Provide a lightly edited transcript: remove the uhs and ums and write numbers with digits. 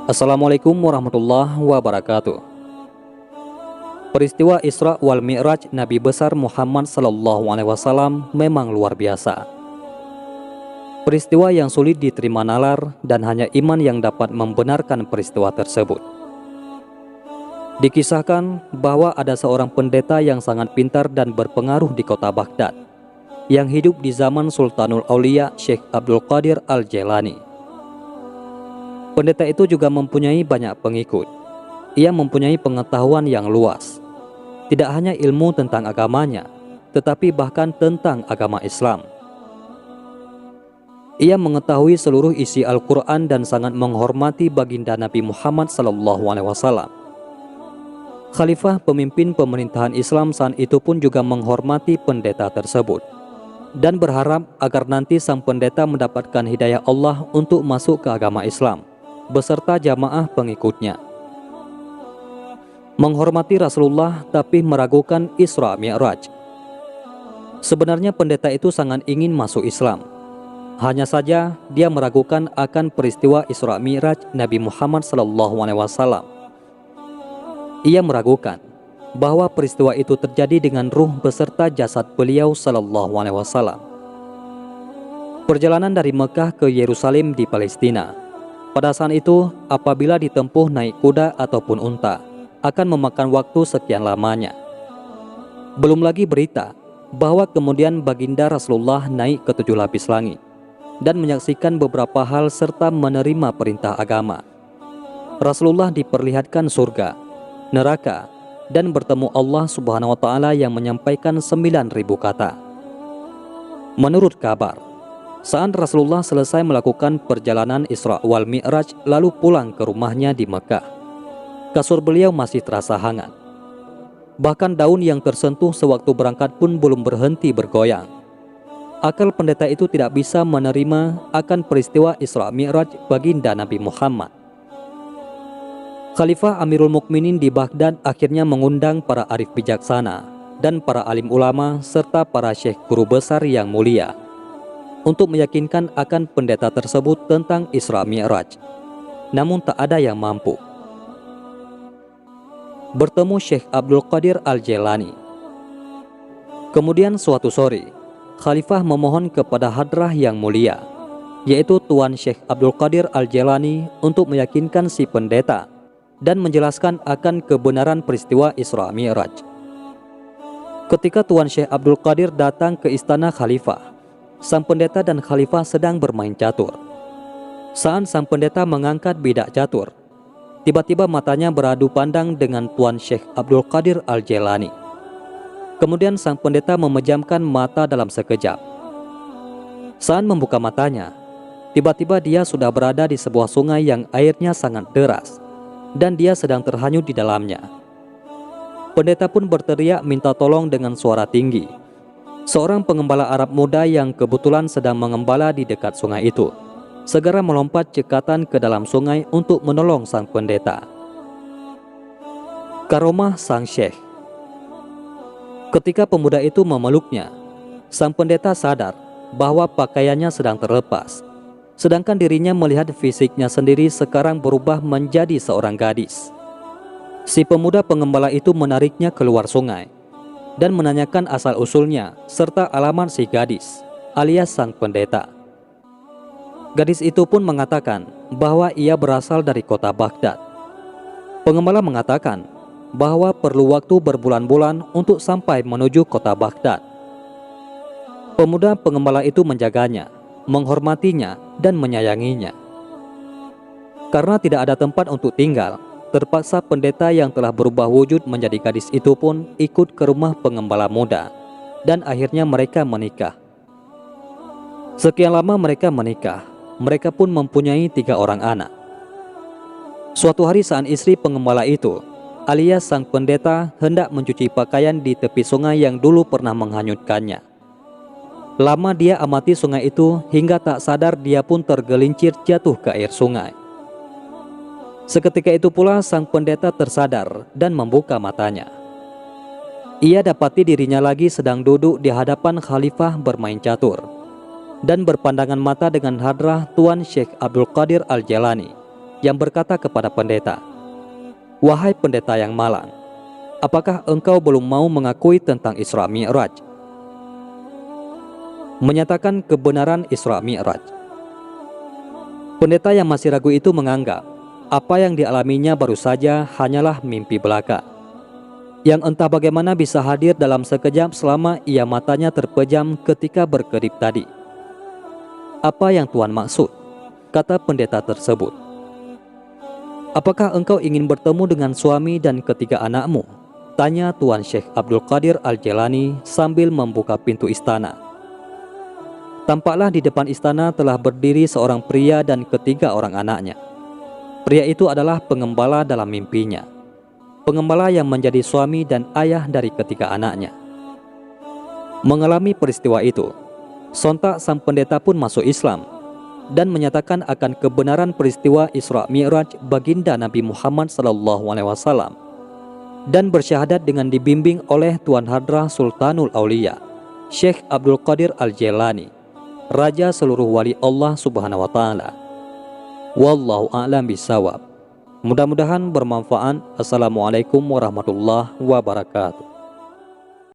Assalamualaikum warahmatullahi wabarakatuh. Peristiwa Isra wal Mi'raj Nabi besar Muhammad SAW memang luar biasa. Peristiwa yang sulit diterima nalar dan hanya iman yang dapat membenarkan peristiwa tersebut. Dikisahkan bahwa ada seorang pendeta yang sangat pintar dan berpengaruh di kota Baghdad yang hidup di zaman Sultanul Aulia Syekh Abdul Qadir Al-Jailani. Pendeta itu juga mempunyai banyak pengikut. Ia mempunyai pengetahuan yang luas, tidak hanya ilmu tentang agamanya, tetapi bahkan tentang agama Islam. Ia mengetahui seluruh isi Al-Quran dan sangat menghormati baginda Nabi Muhammad SAW. Khalifah pemimpin pemerintahan Islam saat itu pun juga menghormati pendeta tersebut dan berharap agar nanti sang pendeta mendapatkan hidayah Allah untuk masuk ke agama Islam beserta jamaah pengikutnya. Menghormati Rasulullah tapi meragukan Isra Mi'raj. Sebenarnya pendeta itu sangat ingin masuk Islam. Hanya saja dia meragukan akan peristiwa Isra Mi'raj Nabi Muhammad SAW. Ia meragukan bahwa peristiwa itu terjadi dengan ruh beserta jasad beliau SAW. Perjalanan dari Mekah ke Yerusalem di Palestina pada saat itu apabila ditempuh naik kuda ataupun unta akan memakan waktu sekian lamanya. Belum lagi berita bahwa kemudian baginda Rasulullah naik ke 7 lapis langit dan menyaksikan beberapa hal serta menerima perintah agama. Rasulullah diperlihatkan surga, neraka, dan bertemu Allah Subhanahu wa Ta'ala yang menyampaikan 9.000 kata. Menurut kabar, saat Rasulullah selesai melakukan perjalanan Isra wal Mi'raj lalu pulang ke rumahnya di Mekah, kasur beliau masih terasa hangat. Bahkan daun yang tersentuh sewaktu berangkat pun belum berhenti bergoyang. Akal pendeta itu tidak bisa menerima akan peristiwa Isra Mi'raj baginda Nabi Muhammad. Khalifah Amirul Mukminin di Baghdad akhirnya mengundang para arif bijaksana dan para alim ulama serta para syekh guru besar yang mulia untuk meyakinkan akan pendeta tersebut tentang Isra Mi'raj. Namun tak ada yang mampu. Bertemu Syekh Abdul Qadir Al-Jailani. Kemudian suatu sore, Khalifah memohon kepada hadrah yang mulia, yaitu Tuan Syekh Abdul Qadir Al-Jailani untuk meyakinkan si pendeta dan menjelaskan akan kebenaran peristiwa Isra Mi'raj. Ketika Tuan Syekh Abdul Qadir datang ke istana Khalifah, sang pendeta dan Khalifah sedang bermain catur. Saat sang pendeta mengangkat bidak catur, tiba-tiba matanya beradu pandang dengan Tuan Syekh Abdul Qadir Al-Jailani. Kemudian sang pendeta memejamkan mata dalam sekejap. Saat membuka matanya, tiba-tiba dia sudah berada di sebuah sungai yang airnya sangat deras dan dia sedang terhanyut di dalamnya. Pendeta pun berteriak minta tolong dengan suara tinggi. Seorang pengembala Arab muda yang kebetulan sedang mengembala di dekat sungai itu segera melompat cekatan ke dalam sungai untuk menolong sang pendeta. Karomah sang syekh. Ketika pemuda itu memeluknya, sang pendeta sadar bahwa pakaiannya sedang terlepas, sedangkan dirinya melihat fisiknya sendiri sekarang berubah menjadi seorang gadis. Si pemuda pengembala itu menariknya keluar sungai dan menanyakan asal-usulnya serta alamat si gadis alias sang pendeta. Gadis itu pun mengatakan bahwa ia berasal dari kota Baghdad. Pengembala mengatakan bahwa perlu waktu berbulan-bulan untuk sampai menuju kota Baghdad. Pemuda pengembala itu menjaganya, menghormatinya, dan menyayanginya. Karena tidak ada tempat untuk tinggal, terpaksa pendeta yang telah berubah wujud menjadi gadis itu pun ikut ke rumah pengembala muda dan akhirnya mereka menikah. Sekian lama mereka menikah, mereka pun mempunyai 3 orang anak. Suatu hari saat istri pengembala itu, alias sang pendeta, hendak mencuci pakaian di tepi sungai yang dulu pernah menghanyutkannya. Lama dia amati sungai itu hingga tak sadar dia pun tergelincir jatuh ke air sungai. Seketika itu pula sang pendeta tersadar dan membuka matanya. Ia dapati dirinya lagi sedang duduk di hadapan Khalifah bermain catur dan berpandangan mata dengan hadrah Tuan Syekh Abdul Qadir Al-Jailani yang berkata kepada pendeta, "Wahai pendeta yang malang, apakah engkau belum mau mengakui tentang Isra Mi'raj?" Menyatakan kebenaran Isra Mi'raj. Pendeta yang masih ragu itu menganggap apa yang dialaminya baru saja hanyalah mimpi belaka, yang entah bagaimana bisa hadir dalam sekejap selama ia matanya terpejam ketika berkedip tadi. "Apa yang Tuhan maksud?" kata pendeta tersebut. "Apakah engkau ingin bertemu dengan suami dan ketiga anakmu?" tanya Tuan Syekh Abdul Qadir Al-Jailani sambil membuka pintu istana. Tampaklah di depan istana telah berdiri seorang pria dan ketiga orang anaknya. Pria itu adalah pengembala dalam mimpinya, pengembala yang menjadi suami dan ayah dari ketiga anaknya. Mengalami peristiwa itu, sontak sang pendeta pun masuk Islam dan menyatakan akan kebenaran peristiwa Isra Mi'raj baginda Nabi Muhammad SAW, dan bersyahadat dengan dibimbing oleh Tuan Hadrah Sultanul Aulia, Syekh Abdul Qadir Al-Jailani, Raja seluruh wali Allah Subhanahu wa Ta'ala. Wallahu a'lam bishawab. Mudah-mudahan bermanfaat. Assalamualaikum warahmatullahi wabarakatuh.